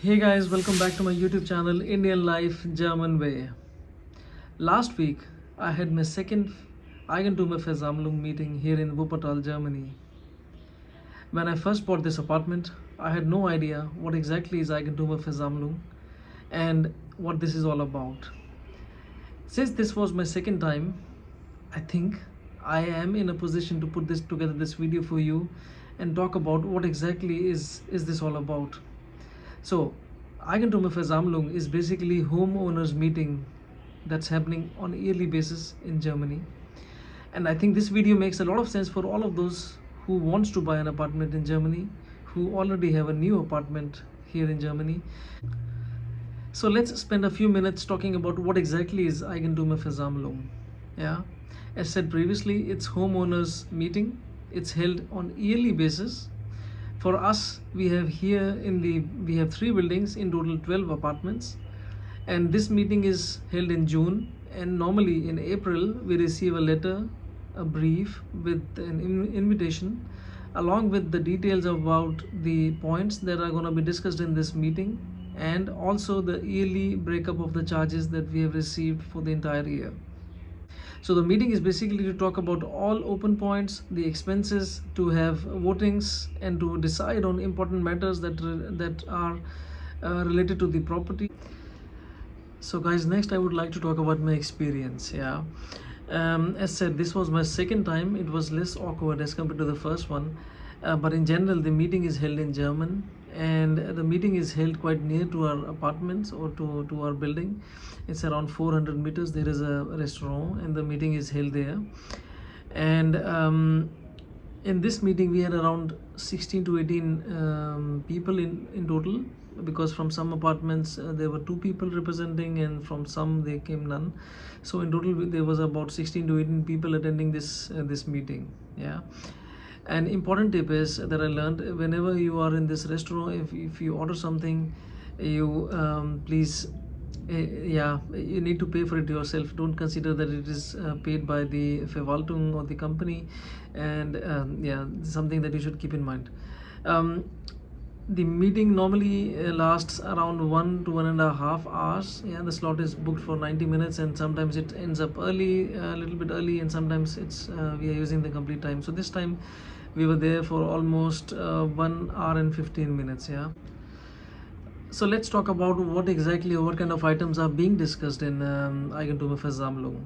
Hey guys, welcome back to my YouTube channel Indian Life German Way. Last week, I had my second Eigentümerversammlung meeting here in Wuppertal, Germany. When I first bought this apartment, I had no idea what exactly is Eigentümerversammlung and what this is all about. Since this was my second time, I think I am in a position to put this video for you and talk about what exactly is this all about. So, Eigentümerversammlung is basically homeowners meeting that's happening on a yearly basis in Germany. And I think this video makes a lot of sense for all of those who wants to buy an apartment in Germany, who already have a new apartment here in Germany. So let's spend a few minutes talking about what exactly is Eigentümerversammlung. Yeah, as said previously, it's homeowners meeting. It's held on yearly basis. For us, we have three buildings, in total 12 apartments, and this meeting is held in June. And normally in April, we receive a letter, a brief with an invitation, along with the details about the points that are going to be discussed in this meeting, and also the yearly breakup of the charges that we have received for the entire year. So the meeting is basically to talk about all open points, the expenses, to have votings, and to decide on important matters that are related to the property. So guys, next I would like to talk about my experience. As said, this was my second time. It was less awkward as compared to the first one, but in general the meeting is held in German, and the meeting is held quite near to our apartments or to our building. It's around 400 meters. There is a restaurant and the meeting is held there. And in this meeting we had around 16 to 18 people in total, because from some apartments there were 2 people representing, and from some they came none. So in total there was about 16 to 18 people attending this meeting. An important tip is that I learned: whenever you are in this restaurant, if you order something, you please you need to pay for it yourself. Don't consider that it is paid by the Verwaltung or the company. And something that you should keep in mind. The meeting normally lasts around 1 to 1.5 hours. The slot is booked for 90 minutes, and sometimes it ends up early, a little bit early, and sometimes it's we are using the complete time. So this time we were there for almost 1 hour and 15 minutes. So let's talk about what kind of items are being discussed in Eigentümerversammlung.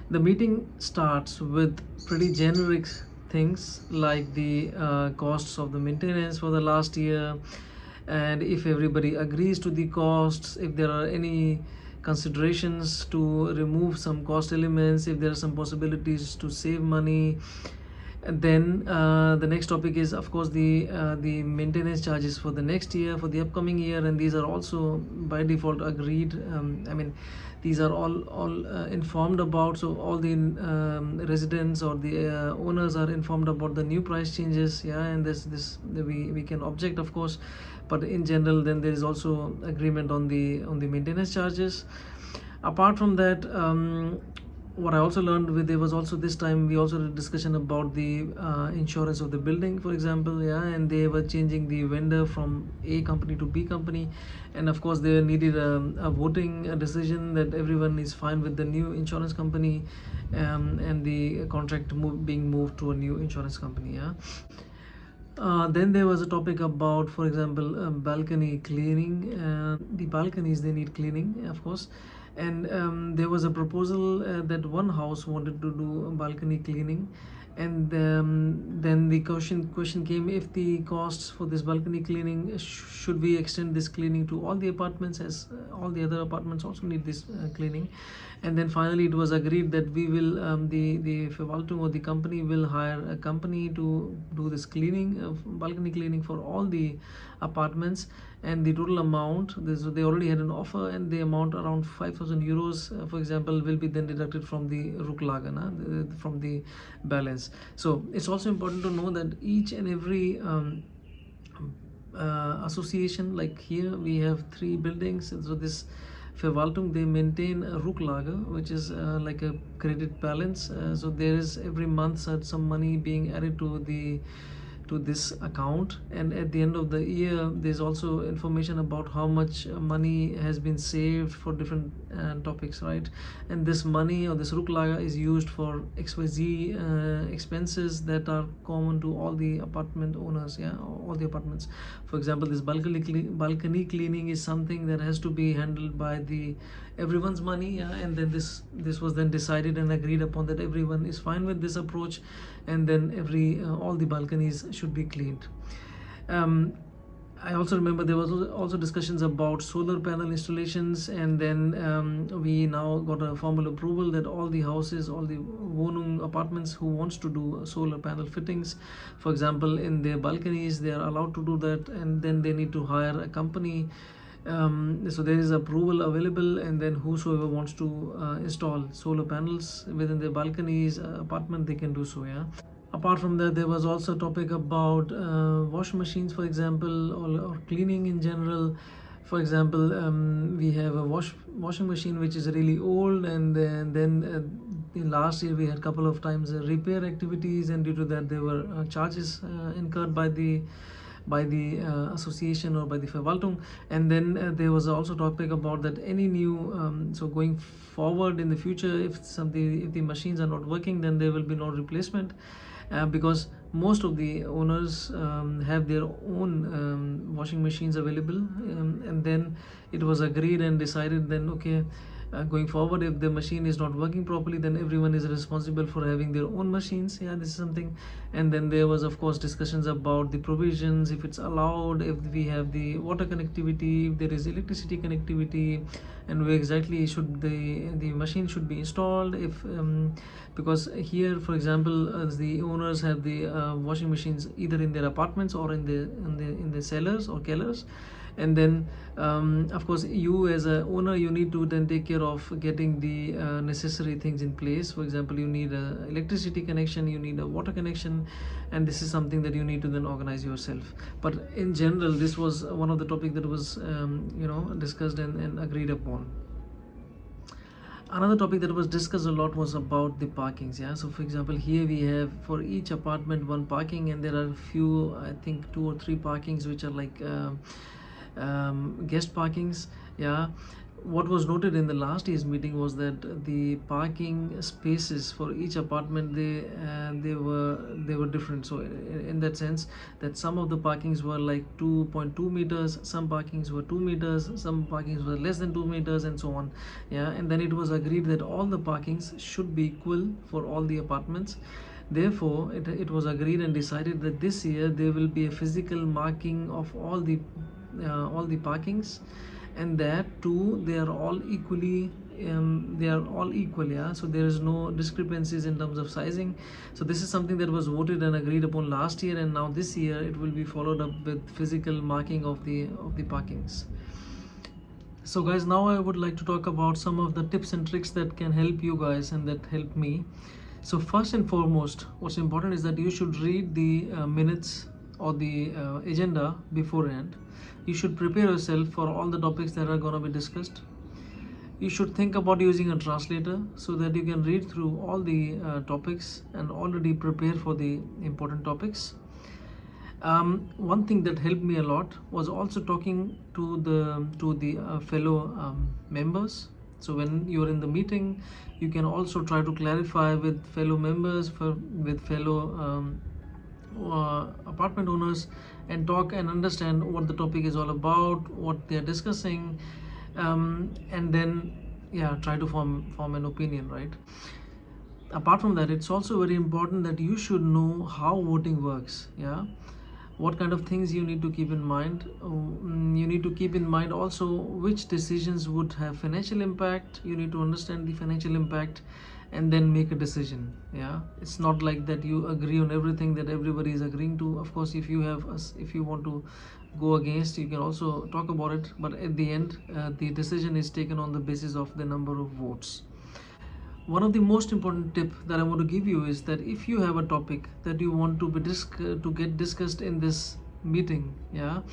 The meeting starts with pretty generic things like the costs of the maintenance for the last year, and if everybody agrees to the costs, if there are any considerations to remove some cost elements, if there are some possibilities to save money. And then the next topic is, of course, the maintenance charges for the next year, for the upcoming year, and these are also by default agreed. These are all informed about. So all the residents or the owners are informed about the new price changes. And this we can object, of course, but in general, then there is also agreement on the maintenance charges. Apart from that, what I also learned there was also this time we also had a discussion about the insurance of the building, for example. And they were changing the vendor from A company to B company, and of course they needed a voting decision that everyone is fine with the new insurance company, and the contract being moved to a new insurance company. Then there was a topic about, for example, balcony cleaning. The balconies, they need cleaning, of course. And there was a proposal that one house wanted to do balcony cleaning, and then the question came, if the costs for this balcony cleaning, should we extend this cleaning to all the apartments, as all the other apartments also need this cleaning. And then finally it was agreed that we will the Verwaltung or the company will hire a company to do this cleaning, balcony cleaning for all the apartments. And the total amount, they already had an offer, and the amount around 5,000 euros, for example, will be then deducted from the Rücklage, from the balance. So it's also important to know that each and every association, like here we have 3 buildings, so this Verwaltung, they maintain a Rücklage, which is like a credit balance. So there is every month some money being added to the to this account, and at the end of the year there's also information about how much money has been saved for different topics, right? And this money or this ruklaga is used for XYZ expenses that are common to all the apartment owners, yeah, all the apartments. For example, this balcony cleaning is something that has to be handled by the everyone's money, yeah, and then this was then decided and agreed upon that everyone is fine with this approach, and then all the balconies should be cleaned. I also remember there was also discussions about solar panel installations, and then we now got a formal approval that all the houses, all the Wohnung apartments who wants to do solar panel fittings, for example, in their balconies, they are allowed to do that, and then they need to hire a company. So there is approval available, and then whosoever wants to install solar panels within their balconies, apartment, they can do so, yeah. Apart from that, there was also a topic about washing machines, for example, or cleaning in general. For example, we have a washing machine which is really old, and then in last year we had a couple of times repair activities, and due to that there were charges incurred by the association or by the Verwaltung. And then there was also topic about that any new so going forward in the future, if the machines are not working, then there will be no replacement, because most of the owners have their own washing machines available, and then it was agreed and decided then, okay, going forward, if the machine is not working properly, then everyone is responsible for having their own machines, yeah, this is something. And then there was of course discussions about the provisions, if it's allowed, if we have the water connectivity, if there is electricity connectivity, and where exactly should the machine should be installed, if because here, for example, the owners have the washing machines either in their apartments or in the cellars or kellers. And then of course, you as a owner, you need to then take care of getting the necessary things in place. For example, you need a electricity connection, you need a water connection, and this is something that you need to then organize yourself. But in general, this was one of the topics that was discussed and agreed upon. Another topic that was discussed a lot was about the parkings, yeah. So for example, here we have for each apartment one parking, and there are a few, I think 2 or 3 parkings which are like guest parkings, yeah. What was noted in the last year's meeting was that the parking spaces for each apartment, they were different. So in that sense, that some of the parkings were like 2.2 meters, some parkings were 2 meters, some parkings were less than 2 meters, and so on, yeah. And then it was agreed that all the parkings should be equal for all the apartments. Therefore, it was agreed and decided that this year there will be a physical marking of all the parkings, and that too they are all equally equal, yeah. So there is no discrepancies in terms of sizing. So this is something that was voted and agreed upon last year, and now this year it will be followed up with physical marking of the parkings. So guys, now I would like to talk about some of the tips and tricks that can help you guys and that help me. So first and foremost, what's important is that you should read the minutes or the agenda beforehand. You should prepare yourself for all the topics that are going to be discussed. You should think about using a translator so that you can read through all the topics and already prepare for the important topics. One thing that helped me a lot was also talking to the fellow members. So when you're in the meeting, you can also try to clarify with fellow members, with fellow apartment owners, and talk and understand what the topic is all about, what they are discussing, and then try to form an opinion, right? Apart from that, it's also very important that you should know how voting works, yeah. What kind of things you need to keep in mind. You need to keep in mind also which decisions would have financial impact. You need to understand the financial impact and then make a decision, yeah. It's not like that you agree on everything that everybody is agreeing to. Of course, if you want to go against, you can also talk about it, but at the end the decision is taken on the basis of the number of votes. One of the most important tip that I want to give you is that if you have a topic that you want to get discussed in this meeting, yeah,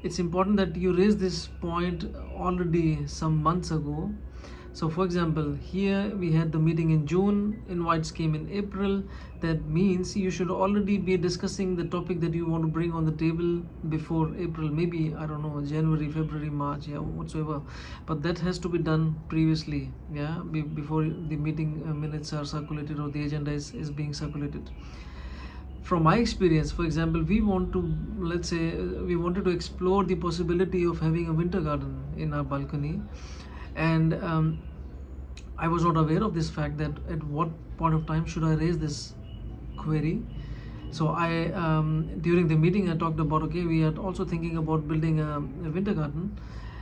it's important that you raise this point already some months ago, So for example, here we had the meeting in June, invites came in April. That means you should already be discussing the topic that you want to bring on the table before April, maybe, I don't know, January, February, March, yeah, whatsoever. But that has to be done previously, yeah, before the meeting minutes are circulated or the agenda is being circulated. From my experience, for example, we want to, let's say, we wanted to explore the possibility of having a winter garden in our balcony, and I was not aware of this fact that at what point of time should I raise this query. So I during the meeting I talked about, okay, we are also thinking about building a winter garden,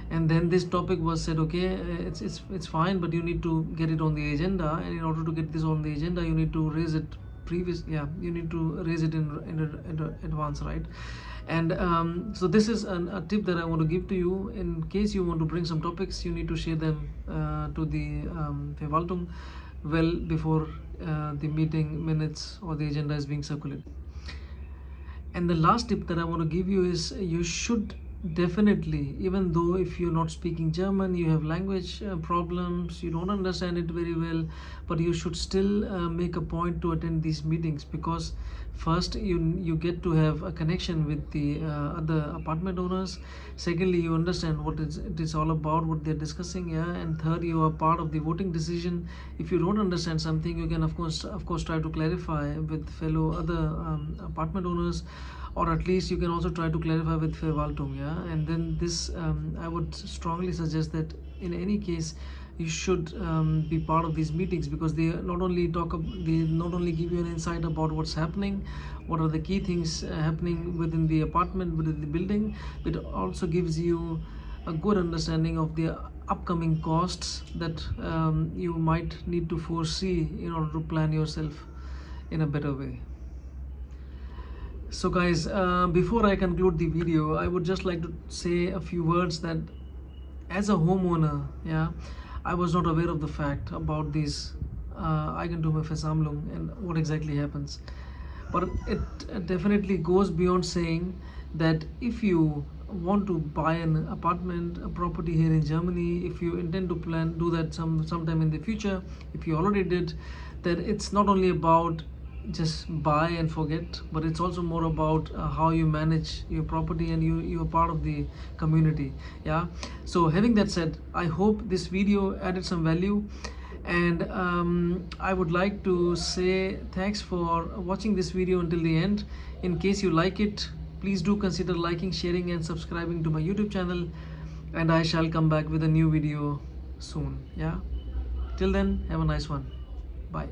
and then this topic was said, okay, it's fine, but you need to get it on the agenda, and in order to get this on the agenda you need to raise it you need to raise it in advance, right? And so this is a tip that I want to give to you. In case you want to bring some topics, you need to share them to the Verwaltung well before the meeting minutes or the agenda is being circulated. And the last tip that I want to give you is you should definitely, even though if you're not speaking German, you have language problems, you don't understand it very well, but you should still make a point to attend these meetings, because first you get to have a connection with the other apartment owners. Secondly, you understand what it is all about, what they're discussing, yeah. And third, you are part of the voting decision. If you don't understand something, you can of course try to clarify with fellow other apartment owners, or at least you can also try to clarify with Verwaltung, yeah. And then this I would strongly suggest that in any case you should be part of these meetings, because they not only give you an insight about what's happening, what are the key things happening within the apartment, within the building, but it also gives you a good understanding of the upcoming costs that you might need to foresee in order to plan yourself in a better way. So guys, before I conclude the video, I would just like to say a few words that as a homeowner, yeah, I was not aware of the fact about these Eigentümerversammlung and what exactly happens. But it definitely goes beyond saying that if you want to buy an apartment, a property here in Germany, if you intend to do that sometime in the future, if you already did, that it's not only about just buy and forget, but it's also more about how you manage your property, and you are part of the community, yeah. So having that said, I hope this video added some value, and I would like to say thanks for watching this video until the end. In case you like it, please do consider liking, sharing and subscribing to my YouTube channel, and I shall come back with a new video soon, yeah. Till then, have a nice one. Bye.